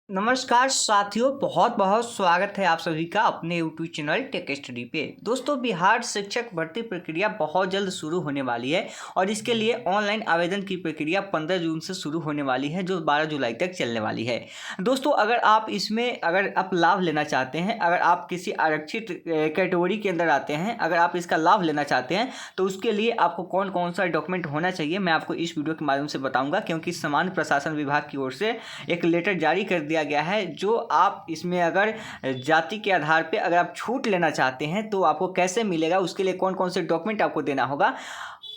नमस्कार साथियों, बहुत बहुत स्वागत है आप सभी का अपने यूट्यूब चैनल टेक स्टडी पे। दोस्तों, बिहार शिक्षक भर्ती प्रक्रिया बहुत जल्द शुरू होने वाली है और इसके लिए ऑनलाइन आवेदन की प्रक्रिया 15 जून से शुरू होने वाली है, जो 12 जुलाई तक चलने वाली है। दोस्तों, अगर आप लाभ लेना चाहते हैं, अगर आप किसी आरक्षित कैटेगरी के अंदर आते हैं, अगर आप इसका लाभ लेना चाहते हैं तो उसके लिए आपको कौन कौन सा डॉक्यूमेंट होना चाहिए मैं आपको इस वीडियो के माध्यम से बताऊँगा। क्योंकि सामान्य प्रशासन विभाग की ओर से एक लेटर जारी कर दिया गया है, जो आप इसमें अगर जाति के आधार पे अगर आप छूट लेना चाहते हैं तो आपको कैसे मिलेगा, उसके लिए कौन कौन से डॉक्यूमेंट आपको देना होगा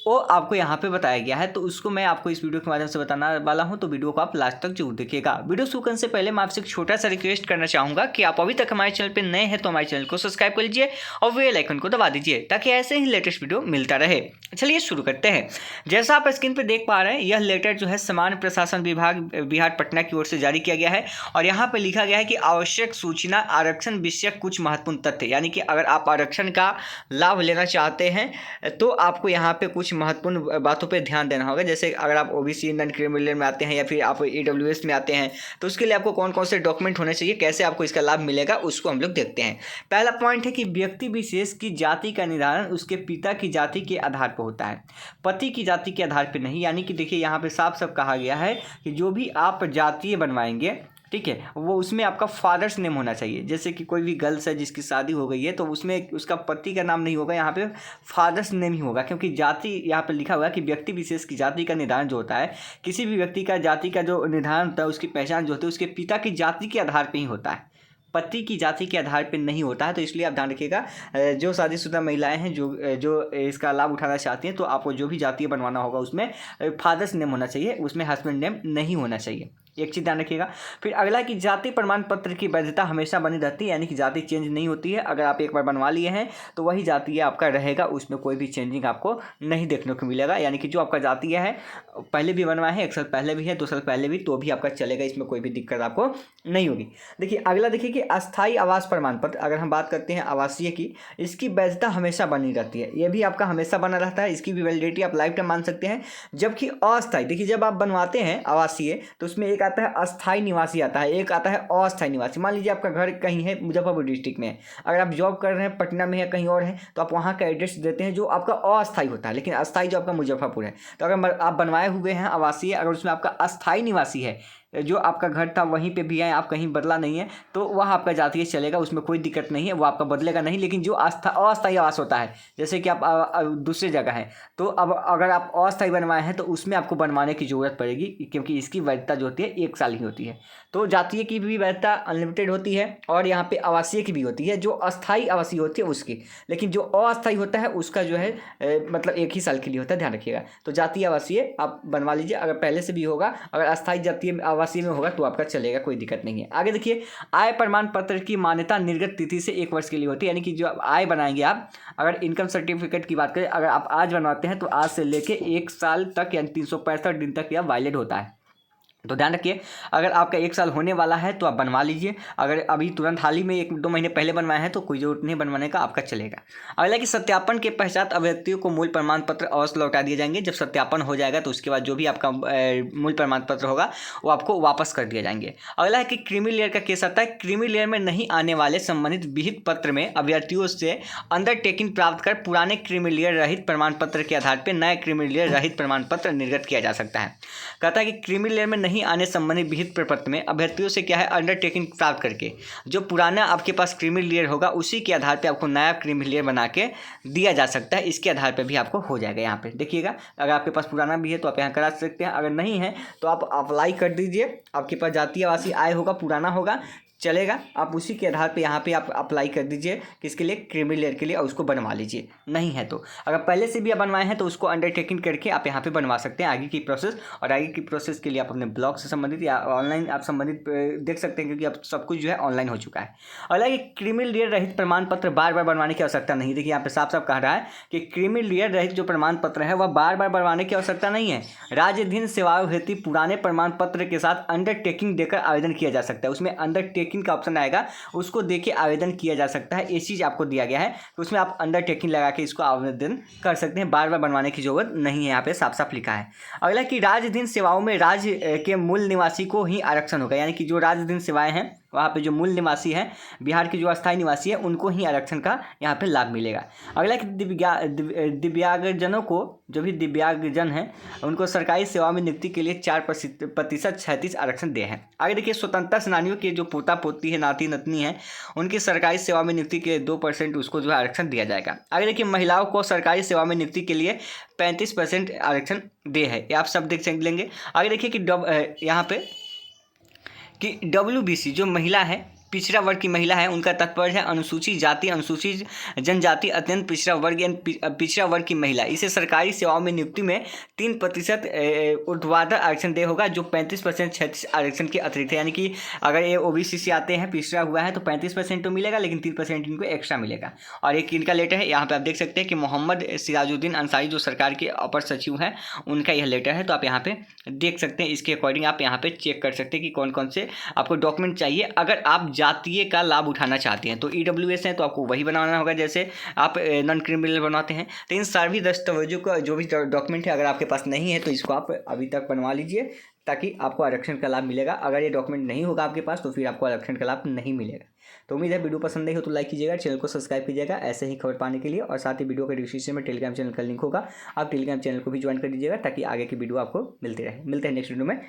वो आपको यहाँ पे बताया गया है। तो उसको मैं आपको इस वीडियो के माध्यम से बताने वाला हूँ, तो वीडियो को आप लास्ट तक जरूर देखिएगा। वीडियो शुरू करने से पहले मैं आपसे एक छोटा सा रिक्वेस्ट करना चाहूँगा कि आप अभी तक हमारे चैनल पे नए हैं तो हमारे चैनल को सब्सक्राइब कर लीजिए और बेल आइकन को दबा दीजिए, ताकि ऐसे ही लेटेस्ट वीडियो मिलता रहे। चलिए शुरू करते हैं। जैसा आप स्क्रीन पर देख पा रहे हैं, यह लेटर जो है सामान्य प्रशासन विभाग बिहार पटना की ओर से जारी किया गया है और यहाँ पर लिखा गया है कि आवश्यक सूचना आरक्षण विषयक कुछ महत्वपूर्ण तथ्य, यानी कि अगर आप आरक्षण का लाभ लेना चाहते हैं तो आपको यहाँ पे कुछ महत्वपूर्ण बातों पे ध्यान देना होगा। जैसे अगर आप ओबीसी नॉन क्रिमिनल में आते हैं या फिर आप ईडब्ल्यूएस में आते हैं तो उसके लिए आपको कौन कौन से डॉक्यूमेंट होने चाहिए, कैसे आपको इसका लाभ मिलेगा, उसको हम लोग देखते हैं। पहला पॉइंट है कि व्यक्ति विशेष की जाति का निर्धारण उसके पिता की जाति के आधार पर होता है, पति की जाति के आधार पर नहीं। यानी कि देखिए, यहाँ पे साफ साफ कहा गया है कि जो भी आप जातीय बनवाएंगे, ठीक है, वो उसमें आपका फादर्स नेम होना चाहिए। जैसे कि कोई भी गर्ल्स है जिसकी शादी हो गई है तो उसमें उसका पति का नाम नहीं होगा, यहाँ पे फादर्स नेम ही होगा। क्योंकि जाति यहाँ पे लिखा हुआ है कि व्यक्ति विशेष की जाति का निर्धारण जो होता है, किसी भी व्यक्ति का जाति का जो निर्धारण होता है, उसकी पहचान जो होती है उसके पिता की जाति के आधार पर ही होता है, पति की जाति के आधार पर नहीं होता है। तो इसलिए आप ध्यान रखिएगा, जो शादीशुदा महिलाएं हैं जो इसका लाभ उठाना चाहती हैं, तो आपको जो भी जातीय बनवाना होगा उसमें फादर्स नेम होना चाहिए, उसमें हस्बैंड नेम नहीं होना चाहिए। एक चीज़ ध्यान रखिएगा। फिर अगला कि जाति प्रमाण पत्र की वैधता हमेशा बनी रहती है, यानी कि जाति चेंज नहीं होती है। अगर आप एक बार बनवा लिए हैं तो वही जातीय आपका रहेगा, उसमें कोई भी चेंजिंग आपको नहीं देखने को मिलेगा। यानी कि जो आपका जातीय है, पहले भी बनवाए हैं, 1 साल पहले भी है, 2 साल पहले भी, तो भी आपका चलेगा, इसमें कोई भी दिक्कत आपको नहीं होगी। देखिए अगला, देखिए कि अस्थायी आवास प्रमाण पत्र, अगर हम बात करते हैं आवासीय की, इसकी वैधता हमेशा बनी रहती है। ये भी आपका हमेशा बना रहता है, इसकी भी वैलिडिटी आप लाइफ टाइम मान सकते हैं। जबकि अस्थायी, देखिए जब आप बनवाते हैं आवासीय तो उसमें एक आता है अस्थायी निवासी आता है, एक आता है अस्थायी निवासी। मान लीजिए आपका घर कहीं है, मुजफ्फरपुर डिस्ट्रिक्ट में है, अगर आप जॉब कर रहे हैं पटना में या कहीं और है तो आप वहाँ का एड्रेस देते हैं जो आपका अस्थायी होता है, लेकिन अस्थायी जो आपका मुजफ्फरपुर है। तो अगर आप बनवाए हुए हैं आवासीय, अगर उसमें आपका अस्थायी निवासी है, जो आपका घर था वहीं पे भी है, आप कहीं बदला नहीं है, तो वह आपका जातीय चलेगा, उसमें कोई दिक्कत नहीं है, वो आपका बदलेगा नहीं। लेकिन जो अस्थायी आवास होता है, जैसे कि आप दूसरी जगह है, तो अब अगर आप अस्थायी बनवाए हैं तो उसमें आपको बनवाने की ज़रूरत पड़ेगी, क्योंकि इसकी वैधता जो होती है 1 साल ही होती है। तो जातीय की भी वैधता अनलिमिटेड होती है और यहाँ पे आवासीय की भी होती है, जो अस्थायी आवासीय होती है उसकी। लेकिन जो अस्थायी होता है उसका जो है मतलब 1 ही साल के लिए होता है, ध्यान रखिएगा। तो जातीय आवासीय आप बनवा लीजिए, अगर पहले से भी होगा, अगर अस्थायी जातीय आवासीय में होगा तो आपका चलेगा, कोई दिक्कत नहीं है। आगे देखिए, आय प्रमाण पत्र की मान्यता निर्गत तिथि से 1 वर्ष के लिए होती है। यानी कि जो आय बनाएंगे आप, अगर इनकम सर्टिफिकेट की बात करें, अगर आप आज बनवाते हैं तो आज से लेके 1 साल तक, यानी 365 दिन तक यह वैलिड होता है। तो ध्यान रखिए, अगर आपका 1 साल होने वाला है तो आप बनवा लीजिए। अगर अभी तुरंत हाल ही में 1-2 महीने पहले बनवाए हैं तो कोई जरूरत नहीं बनवाने का, आपका चलेगा। अगला कि सत्यापन के पश्चात अभ्यर्थियों को मूल प्रमाण पत्र अवश्य लौटा दिए जाएंगे। जब सत्यापन हो जाएगा तो उसके बाद जो भी आपका मूल प्रमाण पत्र होगा वो आपको वापस कर दिए जाएंगे। अगला है कि क्रीमी लेयर का केस आता है। क्रीमी लेयर में नहीं आने वाले संबंधित विहित पत्र में अभ्यर्थियों से अंडरटेकिंग प्राप्त कर पुराने क्रीमी लेयर रहित प्रमाण पत्र के आधार पर नए क्रीमी लेयर रहित प्रमाण पत्र निर्गत किया जा सकता है। कहता है कि क्रीमी लेयर में नहीं आने संबंधी विहित प्रपत्र में अभ्यर्थियों से क्या है, अंडरटेकिंग प्राप्त करके जो पुराना आपके पास क्रीमी लेयर होगा उसी के आधार पे आपको नया क्रीमी लेयर बना के दिया जा सकता है। इसके आधार पे भी आपको हो जाएगा। यहाँ पे देखिएगा, अगर आपके पास पुराना भी है तो आप यहाँ करा सकते हैं, अगर नहीं है तो आप अप्लाई कर दीजिए। आपके पास जातीय आवासीय आय होगा, पुराना होगा, चलेगा, आप उसी के आधार पे यहाँ पे आप अप्लाई कर दीजिए किसके लिए, क्रीमी लेयर के लिए, और उसको बनवा लीजिए। नहीं है तो अगर पहले से भी आप बनवाए हैं तो उसको अंडरटेकिंग करके आप यहाँ पे बनवा सकते हैं आगे की प्रोसेस। और आगे की प्रोसेस के लिए आप अपने ब्लॉग से संबंधित या ऑनलाइन आप संबंधित देख सकते हैं, क्योंकि अब सब कुछ जो है ऑनलाइन हो चुका है। हालांकि क्रीमी लेयर रहित प्रमाण पत्र बार बार बनवाने की आवश्यकता नहीं। देखिए यहाँ पे साफ साफ कह रहा है कि क्रीमी लेयर रहित जो प्रमाण पत्र है वह बार बार बनवाने की आवश्यकता नहीं है। राज्याधीन सेवाओं हेतु पुराने प्रमाण पत्र के साथ अंडरटेकिंग देकर आवेदन किया जा सकता है। उसमें अंडरटेकिंग अंडरटेकिंग का ऑप्शन आएगा, उसको देके आवेदन किया जा सकता है। ये चीज़ आपको दिया गया है, तो उसमें आप अंडरटेकिंग लगा के इसको आवेदन कर सकते हैं, बार बार बनवाने की जरूरत नहीं है, यहाँ पे साफ साफ लिखा है। अगला कि राजधीन सेवाओं में राज्य के मूल निवासी को ही आरक्षण होगा, यानी कि जो राजधीन सेवाएं हैं वहाँ पे जो मूल निवासी हैं, बिहार के जो अस्थायी निवासी है, उनको ही आरक्षण का यहाँ पे लाभ मिलेगा। अगला कि दिव्यांगजनों को, जो भी दिव्यांगजन हैं, उनको सरकारी सेवा में नियुक्ति के लिए 4% 36 आरक्षण दे हैं। आगे देखिए, स्वतंत्रता सेनानियों के जो पोता पोती है, नाती नतनी है, उनकी सरकारी सेवा में नियुक्ति के लिए 2% उसको जो है आरक्षण दिया जाएगा। आगे देखिए, महिलाओं को सरकारी सेवा में नियुक्ति के लिए 35% आरक्षण दे है, ये आप सब देख लेंगे। आगे देखिए कि यहाँ पे कि WBC जो महिला है, पिछड़ा वर्ग की महिला है, उनका तात्पर्य है अनुसूचित जाति, अनुसूचित जनजाति, अत्यंत पिछड़ा वर्ग या पिछड़ा वर्ग की महिला। इसे सरकारी सेवाओं में नियुक्ति में 3% ऊर्ध्वाधर आरक्षण दे होगा, जो 35% 36 आरक्षण के अतिरिक्त है। यानी कि अगर ये OBC से आते हैं, पिछड़ा हुआ है, तो 35% तो मिलेगा, लेकिन 3% इनको एक्स्ट्रा मिलेगा। और एक इनका लेटर है, यहाँ पे आप देख सकते हैं कि मोहम्मद सिराजुद्दीन अंसारी जो सरकार के अपर सचिव हैं, उनका यह लेटर है, तो आप यहाँ पे देख सकते हैं। इसके अकॉर्डिंग आप यहाँ पे चेक कर सकते हैं कि कौन कौन से आपको डॉक्यूमेंट चाहिए अगर आप जातीय का लाभ उठाना चाहते हैं। तो EWS है तो आपको वही बनाना होगा जैसे आप नॉन क्रिमिनल बनवाते हैं। तो इन सभी दस्तावेजों का जो भी डॉक्यूमेंट है, अगर आपके पास नहीं है तो इसको आप अभी तक बनवा लीजिए, ताकि आपको आरक्षण का लाभ मिलेगा। अगर ये डॉक्यूमेंट नहीं होगा आपके पास तो फिर आपको आरक्षण का लाभ नहीं मिलेगा। तो उम्मीद है वीडियो पसंद आई हो तो लाइक कीजिएगा, चैनल को सब्सक्राइब कीजिएगा ऐसे ही खबर पाने के लिए। और साथ ही वीडियो के डिस्क्रिप्शन में टेलीग्राम चैनल का लिंक होगा, आप टेलीग्राम चैनल को भी ज्वाइन कर दीजिएगा, ताकि आगे की वीडियो आपको मिलती रहे। मिलते हैं नेक्स्ट वीडियो में।